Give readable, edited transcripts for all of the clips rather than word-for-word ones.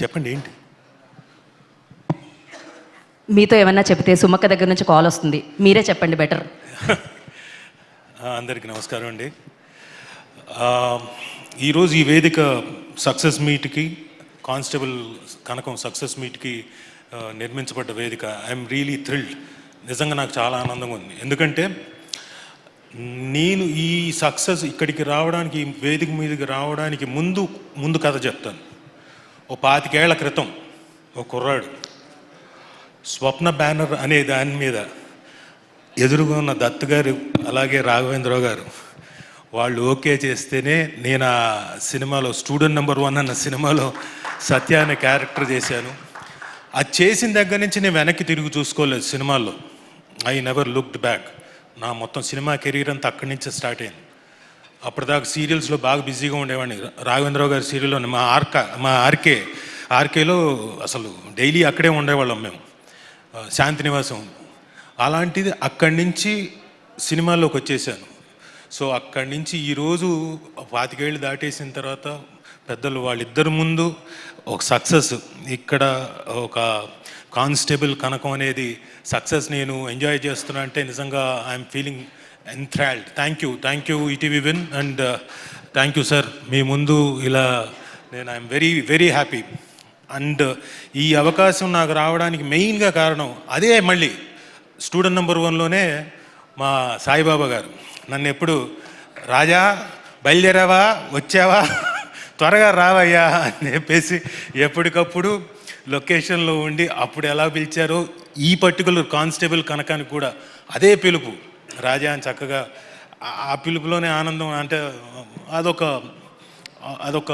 చెప్పండి ఏంటి? మీతో ఏమన్నా చెప్తే సుమక్క దగ్గర నుంచి కాల్ వస్తుంది, మీరే చెప్పండి బెటర్. అందరికీ నమస్కారం అండి. ఈరోజు ఈ వేదిక సక్సెస్ మీట్కి, కానిస్టేబుల్ కనకం సక్సెస్ మీట్కి నిర్మించబడ్డ వేదిక. I'm really thrilled. నిజంగా నాకు చాలా ఆనందంగా ఉంది. ఎందుకంటే నేను ఈ సక్సెస్ ఇక్కడికి రావడానికి, ఈ వేదిక మీదకి రావడానికి ముందు కథ చెప్తాను. ఓ 25 ఏళ్ల క్రితం ఓ కుర్రాడు స్వప్న బ్యానర్ అనే దాని మీద ఎదురుగా ఉన్న దత్ గారు, అలాగే రాఘవేంద్రరావు గారు వాళ్ళు ఓకే చేస్తేనే నేను ఆ సినిమాలో స్టూడెంట్ నెంబర్ 1 అన్న సినిమాలో సత్య అనే క్యారెక్టర్ చేశాను. అది చేసిన దగ్గర నుంచి నేను వెనక్కి తిరిగి చూసుకోలేదు సినిమాల్లో. I never looked back. నా మొత్తం సినిమా కెరీర్ అంతా అక్కడి నుంచే స్టార్ట్ అయింది. అప్పటిదాకా సీరియల్స్లో బాగా బిజీగా ఉండేవాడిని. రాఘవేంద్రరావు గారి సీరియల్లో మా ఆర్కేలో అసలు డైలీ అక్కడే ఉండేవాళ్ళం మేము, శాంతినివాసం. అలాంటిది అక్కడి నుంచి సినిమాల్లోకి వచ్చేసాను. సో అక్కడి నుంచి ఈరోజు 25 ఏళ్ళు దాటేసిన తర్వాత పెద్దలు వాళ్ళిద్దరి ముందు ఒక సక్సెస్, ఇక్కడ ఒక కానిస్టేబుల్ కనకం అనేది సక్సెస్ నేను ఎంజాయ్ చేస్తున్నా అంటే నిజంగా I'm feeling enthralled. Thank you ETV Win, and thank you sir. మీ ముందు ఇలా నేను ఐఎమ్ వెరీ హ్యాపీ. అండ్ ఈ అవకాశం నాకు రావడానికి మెయిన్గా కారణం అదే, మళ్ళీ స్టూడెంట్ నెంబర్ 1లోనే మా సాయిబాబా గారు నన్ను ఎప్పుడు రాజా బయలుదేరావా, వచ్చావా, త్వరగా రావయ్యా అని చెప్పేసి ఎప్పటికప్పుడు లొకేషన్లో ఉండి అప్పుడు ఎలా పిలిచారో ఈ పర్టికులర్ కానిస్టేబుల్ కనకానికి కూడా అదే పిలుపు, రాజా అని చక్కగా ఆ పిలుపులోనే ఆనందం. అంటే అదొక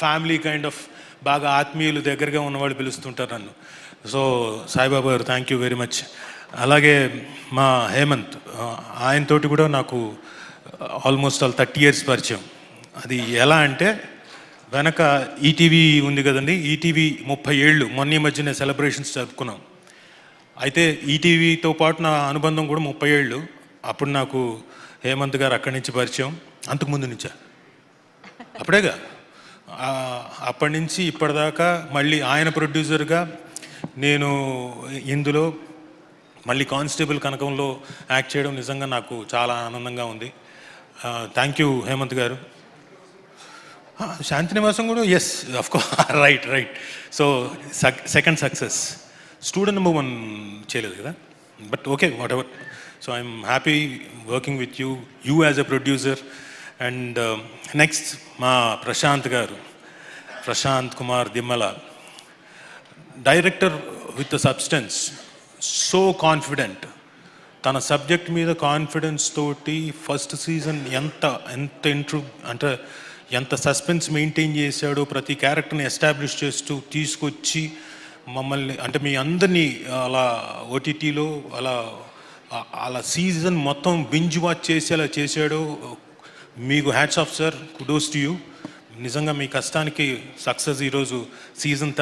ఫ్యామిలీ కైండ్ ఆఫ్, బాగా ఆత్మీయులు దగ్గరగా ఉన్నవాళ్ళు పిలుస్తుంటారు నన్ను. సో సాయిబాబా గారు థ్యాంక్ యూ వెరీ మచ్. అలాగే మా హేమంత్, ఆయనతోటి కూడా నాకు ఆల్మోస్ట్ 30 years పరిచయం. అది ఎలా అంటే, వెనక ఈటీవీ ఉంది కదండి, ఈటీవీ 30 ఏళ్ళు మొన్న మధ్యనే సెలబ్రేషన్స్ జరుపుకున్నాం. అయితే ఈటీవీతో పాటు నా అనుబంధం కూడా 30 ఏళ్ళు. అప్పుడు నాకు హేమంత్ గారు అక్కడి నుంచి పరిచయం. అంతకుముందు నుంచా? అప్పుడేగా. అప్పటి నుంచి ఇప్పటిదాకా మళ్ళీ ఆయన ప్రొడ్యూసర్గా, నేను ఇందులో మళ్ళీ కానిస్టేబుల్ కనకంలో యాక్ట్ చేయడం నిజంగా నాకు చాలా ఆనందంగా ఉంది. Thank you Hemant garu. శాంతినివాసం కూడా, yes of course, right. So second success. Student number 1 చేయలేదు కదా, but okay, whatever. So I'm happy working with you as a producer. And next మా Prashanth Kumar Dimmala, director with substance, so confident. తన subject మీద confidence తోటి first season ఎంత suspense maintain చేశాడో, ప్రతి క్యారెక్టర్ని ఎస్టాబ్లిష్ చేస్తూ తీసుకొచ్చి మమ్మల్ని, అంటే మీ అందరినీ అలా ఓటీటీలో అలా సీజన్ మొత్తం బింజ్ వాచ్ చేసేలా చేశాడో. మీకు hats off sir, kudos to you. నిజంగా మీ కష్టానికి సక్సెస్ ఈరోజు సీజన్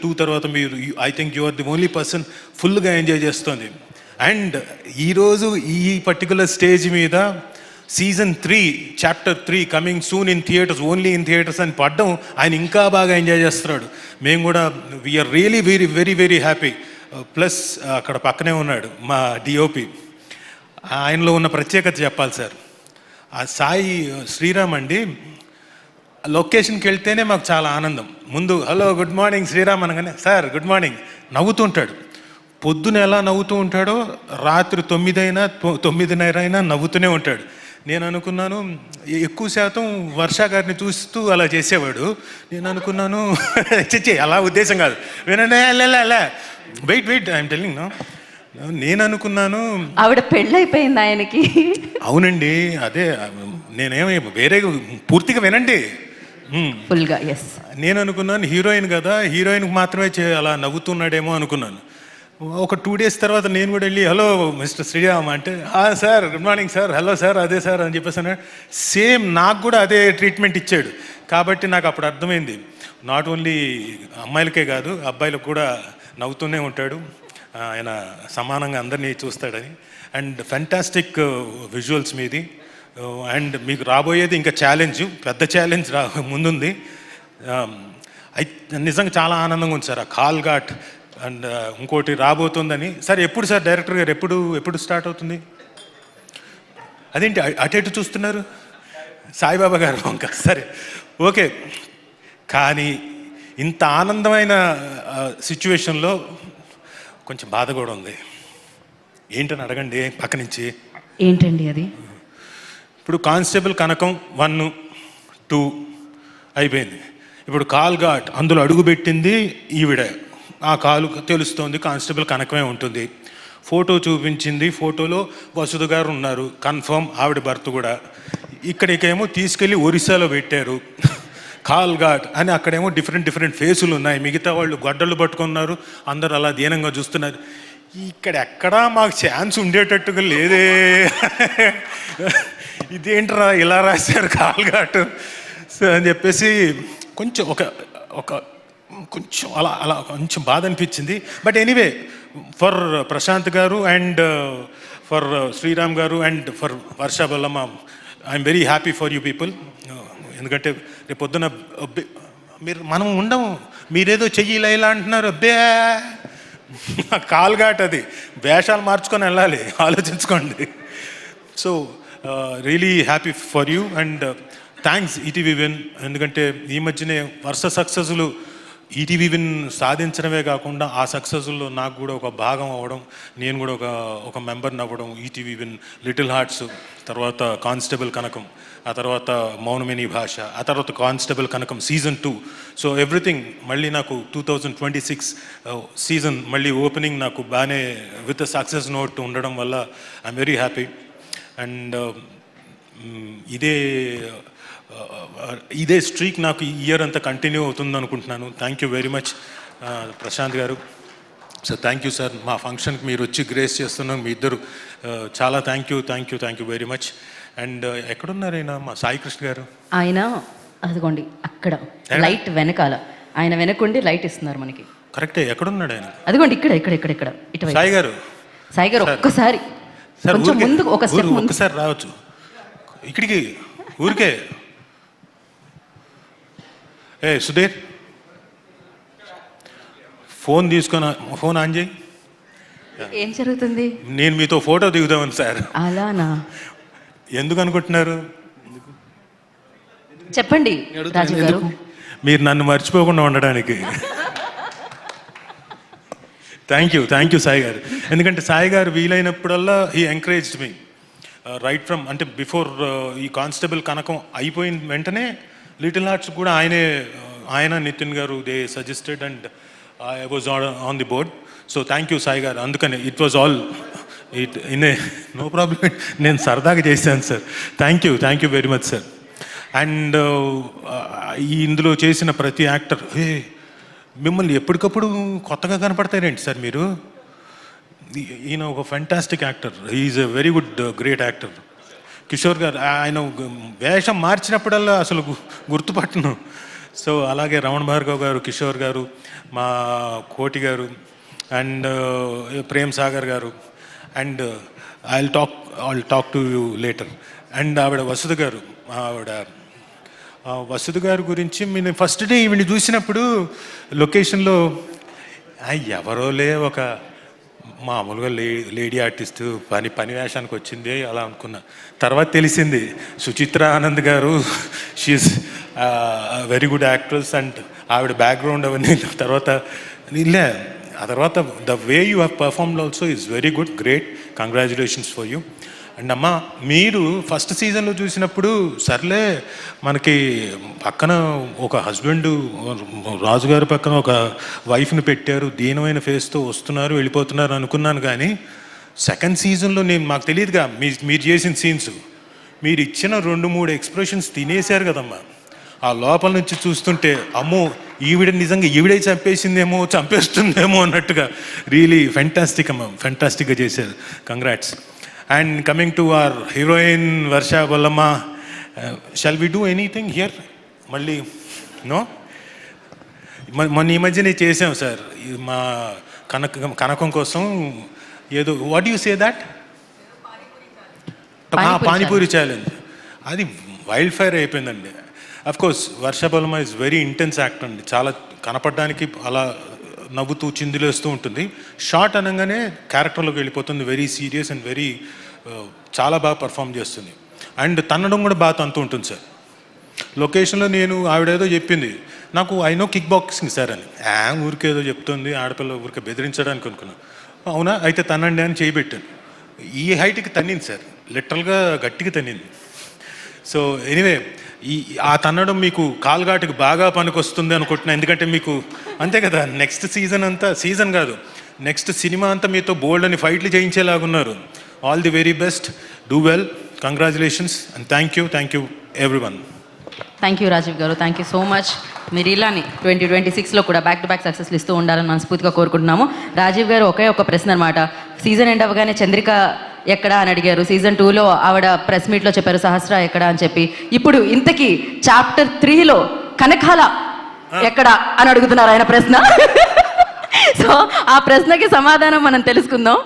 2 తర్వాత మీరు, I think you are the only person ఫుల్గా ఎంజాయ్ చేస్తుంది. అండ్ ఈరోజు ఈ పర్టికులర్ స్టేజ్ మీద season 3 chapter 3 coming soon in theatres, only in theatres అని పడ్డం, ఆయన ఇంకా బాగా ఎంజాయ్ చేస్తున్నాడు. మేము కూడా we are really very happy. Plus అక్కడ పక్కనే ఉన్నాడు మా డిఓపి. ఆయనలో ఉన్న ప్రత్యేకత చెప్పాలి సార్. ఆ సాయి శ్రీరామ్ అండి, లొకేషన్కి వెళ్తేనే మాకు చాలా ఆనందం. ముందు హలో గుడ్ మార్నింగ్ శ్రీరామ్ అనగానే సార్ గుడ్ మార్నింగ్ నవ్వుతుంటాడు. పొద్దున ఎలా నవ్వుతూ ఉంటాడో రాత్రి 9 అయినా 9:30 అయినా నవ్వుతూనే ఉంటాడు. నేను అనుకున్నాను ఎక్కువ శాతం వర్ష గారిని చూస్తూ అలా చేసేవాడు. నేను అనుకున్నాను అలా ఉద్దేశం కాదు, వినండి వెయిట్ ఐఎమ్ టెల్లింగ్ నో. నేను అనుకున్నాను ఆవిడ పెళ్ళైపోయింది ఆయనకి. అవునండి, అదే నేనేమి వేరే, పూర్తిగా వినండి ఫుల్గా. ఎస్, నేను అనుకున్నాను హీరోయిన్ కదా, హీరోయిన్కి మాత్రమే అలా నవ్వుతున్నాడేమో అనుకున్నాను. ఒక 2 days తర్వాత నేను కూడా వెళ్ళి హలో మిస్టర్ శ్రీరామ్ అంటే, sir good morning sir, hello sir, అదే సార్ అని చెప్పేసి అన్నాడు. సేమ్ నాకు కూడా అదే ట్రీట్మెంట్ ఇచ్చాడు. కాబట్టి నాకు అప్పుడు అర్థమైంది, నాట్ ఓన్లీ అమ్మాయిలకే కాదు అబ్బాయిలకు కూడా నవ్వుతూనే ఉంటాడు ఆయన, సమానంగా అందరినీ చూస్తాడని. అండ్ ఫెంటాస్టిక్ విజువల్స్ మీది. అండ్ మీకు రాబోయేది ఇంకా ఛాలెంజ్, పెద్ద ఛాలెంజ్ ముందుంది. నిజంగా చాలా ఆనందంగా ఉంది సార్ ఆ కాల్ ఘాట్ అండ్ ఇంకోటి రాబోతుందని. సార్ ఎప్పుడు సార్ డైరెక్టర్ గారు ఎప్పుడు స్టార్ట్ అవుతుంది? అదేంటి అటు ఎటు చూస్తున్నారు సాయిబాబా గారు ఇంకా? సరే ఓకే. కానీ ఇంత ఆనందమైన సిచ్యువేషన్లో కొంచెం బాధ కూడా ఉంది. ఏంటని అడగండి పక్క నుంచి. ఏంటండి అది? ఇప్పుడు కానిస్టేబుల్ కనకం 1, 2 అయిపోయింది. ఇప్పుడు కాల్ ఘాట్ అందులో అడుగుపెట్టింది ఈవిడ. ఆ కాలు తెలుస్తోంది కానిస్టేబుల్ కనకమే ఉంటుంది. ఫోటో చూపించింది, ఫోటోలో వసుధ గారు ఉన్నారు, కన్ఫర్మ్ ఆవిడ భర్త కూడా. ఇక్కడికేమో తీసుకెళ్ళి ఒరిస్సాలో పెట్టారు కాల్ ఘాట్ అని. అక్కడేమో డిఫరెంట్ ఫేసులు ఉన్నాయి, మిగతా వాళ్ళు గొడ్డలు పట్టుకున్నారు, అందరు అలా దీనంగా చూస్తున్నారు. ఇక్కడ ఎక్కడా మాకు ఛాన్స్ ఉండేటట్టుగా లేదే ఇదేంట్రా ఇలా రాశారు కాల్ ఘాట్ అని చెప్పేసి కొంచెం కొంచెం అలా కొంచెం బాధ అనిపించింది. బట్ ఎనీవే, ఫర్ ప్రశాంత్ గారు అండ్ ఫర్ శ్రీరామ్ గారు and for Varsha Bollamma, I'm very happy for you people. ఎందుకంటే రేపు పొద్దున మనం ఉండము, మీరేదో చెయ్యి ఇలా అంటున్నారు. అబ్బే కాల్ ఘాట్ అది, వేషాలు మార్చుకొని వెళ్ళాలి, ఆలోచించుకోండి. So really happy for you and thanks ETV win. ఎందుకంటే ఈ మధ్యనే వరుస సక్సెస్లు ఈటీవీ విన్ సాధించడమే కాకుండా ఆ సక్సెస్లో నాకు కూడా ఒక భాగం అవ్వడం, నేను కూడా ఒక మెంబర్ని అవ్వడం. ఈటీవీ విన్, లిటిల్ హార్ట్స్, తర్వాత కానిస్టేబుల్ కనకం, ఆ తర్వాత మౌనమిని భాష, ఆ తర్వాత కానిస్టేబుల్ కనకం సీజన్ 2. సో ఎవ్రీథింగ్ మళ్ళీ నాకు 2026 సీజన్ మళ్ళీ ఓపెనింగ్ నాకు బాగానే విత్ సక్సెస్ నోట్ ఉండడం వల్ల ఐఎమ్ వెరీ హ్యాపీ. అండ్ ఇదే స్ట్రీక్ నాకు ఈ ఇయర్ అంతా కంటిన్యూ అవుతుంది అనుకుంటున్నాను. Thank you very much Prashanth garu. So thank you sir, మా ఫంక్షన్కి మీరు వచ్చి గ్రేస్ చేస్తున్నాం మీ ఇద్దరు. చాలా thank you very much. And ఎక్కడున్నారు ఆయన, మా సాయి కృష్ణ గారు? ఆయన అదిగోండి అక్కడ లైట్ వెనకాల, ఆయన వెనకుండి లైట్ ఇస్తున్నారు మనకి. కరెక్టే, ఎక్కడున్నాడు ఆయన? అదిగోండి ఇక్కడ ఇటు సాయి గారు ఒక్కసారి కొంచెం ముందు ఒక్కసారి రావచ్చు ఇక్కడికి ఊరికే. సుధీర్, ఫోన్ ఆన్ చేయి. ఏం జరుగుతుంది? నేను మీతో ఫోటో దిగుదామని సార్. అలానా? ఎందుకు అనుకుంటున్నారు? చెప్పండి రాజు గారు. మీరు నన్ను మర్చిపోకుండా ఉండడానికి. థ్యాంక్ యూ సాయి గారు. ఎందుకంటే సాయి గారు వీలైనప్పుడల్లా he encouraged me right from, అంటే బిఫోర్ ఈ కానిస్టేబుల్ కనకం అయిపోయిన వెంటనే లిటిల్ హార్ట్స్ కూడా ఆయన Nithin garu they suggested and I was on the board. So thank you Sai garu. అందుకని it was all no problem, నేను సరదాగా చేశాను sir. Thank you very much sir. And ఇందులో చేసిన ప్రతి యాక్టర్, మిమ్మల్ని ఎప్పటికప్పుడు కొత్తగా కనపడతారేంటి సార్ మీరు? ఈయన ఒక fantastic actor, is a very good great actor. Kishore గారు, ఆయన వేషం మార్చినప్పుడల్లా అసలు గుర్తుపట్టను. సో అలాగే రమణ భార్గవ్ గారు, కిషోర్ గారు, మా కోటి గారు అండ్ ప్రేమ్ సాగర్ గారు. And I'll talk to you later. And ఆవిడ వసుధ గారు, వసుధ గారి గురించి నేను ఫస్ట్ డే ఈవిని చూసినప్పుడు లొకేషన్లో ఎవరోలే ఒక మామూలుగా లేడీ ఆర్టిస్ట్ పని వేషానికి వచ్చింది అలా అనుకున్నా. తర్వాత తెలిసింది సుచిత్ర ఆనంద్ గారు, she's very good actress and ఆవిడ బ్యాక్గ్రౌండ్ అవన్నీ తర్వాత ఆ తర్వాత the way you have performed also is very good, great, congratulations for you. And అమ్మ, మీరు ఫస్ట్ సీజన్లో చూసినప్పుడు సర్లే మనకి పక్కన ఒక హస్బెండ్, రాజుగారి పక్కన ఒక వైఫ్ని పెట్టారు, దీనమైన ఫేస్తో వస్తున్నారు వెళ్ళిపోతున్నారు అనుకున్నాను. కానీ సెకండ్ సీజన్లో మాకు తెలియదుగా మీరు చేసిన సీన్స్, మీరు ఇచ్చిన 2-3 ఎక్స్ప్రెషన్స్ తినేశారు కదమ్మా. ఆ లోపల నుంచి చూస్తుంటే అమ్మో ఈవిడ నిజంగా ఈవిడే చంపేస్తుందేమో అన్నట్టుగా రియలీ ఫెంటాస్టిక్ అమ్మ, ఫెంటాస్టిక్గా చేశారు. Congrats. And coming to our heroine Varsha Bollamma, shall we do anything here? Malli, no? మొన్న ఈ మధ్యనే చేసాం సార్ మా కనకం కోసం ఏదో, what you say that, panipuri challenge. అది వైల్డ్ ఫైర్ అయిపోయిందండి. Of course Varsha Bolamma is very intense act అండి, చాలా కనపడడానికి అలా నవ్వుతూ చిందులేస్తూ ఉంటుంది. షార్ట్ అనగానే క్యారెక్టర్లోకి వెళ్ళిపోతుంది, వెరీ సీరియస్ అండ్ వెరీ చాలా బాగా పర్ఫామ్ చేస్తుంది. అండ్ తన్నడం కూడా బాగా తంతూ ఉంటుంది సార్. లొకేషన్లో నేను ఆవిడేదో చెప్పింది నాకు, I know kick boxing sir అని. ఊరికేదో చెప్తుంది ఆడపిల్ల, ఊరికే బెదిరించడానికి అనుకున్నాను. అవునా అయితే తనండి అని చేయబెట్టాను. ఈ హైట్కి తన్నింది సార్, లిటరల్గా గట్టిగా తన్నింది. సో ఎనీవే ఆ తన్నడం మీకు కాల్ఘాటుకి బాగా పనికొస్తుంది అనుకుంటున్నా, ఎందుకంటే మీకు అంతే కదా, నెక్స్ట్ సీజన్ అంతా, సీజన్ కాదు నెక్స్ట్ సినిమా అంతా మీతో బోల్డ్ అని ఫైట్లు చేయించేలాగున్నారు. All the very best, do well, congratulations and thank you everyone. Thank you Rajeev garu, thank you so much. మీరు ఇలాని 2026లో కూడా బ్యాక్ టు బ్యాక్ సక్సెస్లు ఇస్తూ ఉండాలని మనస్ఫూర్తిగా కోరుకుంటున్నాము. రాజీవ్ గారు ఒకే ఒక ప్రశ్న అనమాట, సీజన్ ఎండ్ అవ్వగానే చంద్రిక ఎక్కడా అని అడిగారు, సీజన్ 2లో ఆవిడ ప్రెస్ మీట్లో చెప్పారు సహస్ర ఎక్కడా అని చెప్పి. ఇప్పుడు ఇంతకీ చాప్టర్ 3లో కనకాల ఎక్కడా అని అడుగుతున్నారు ఆయన ప్రశ్న. సో ఆ ప్రశ్నకి సమాధానం మనం తెలుసుకుందాం.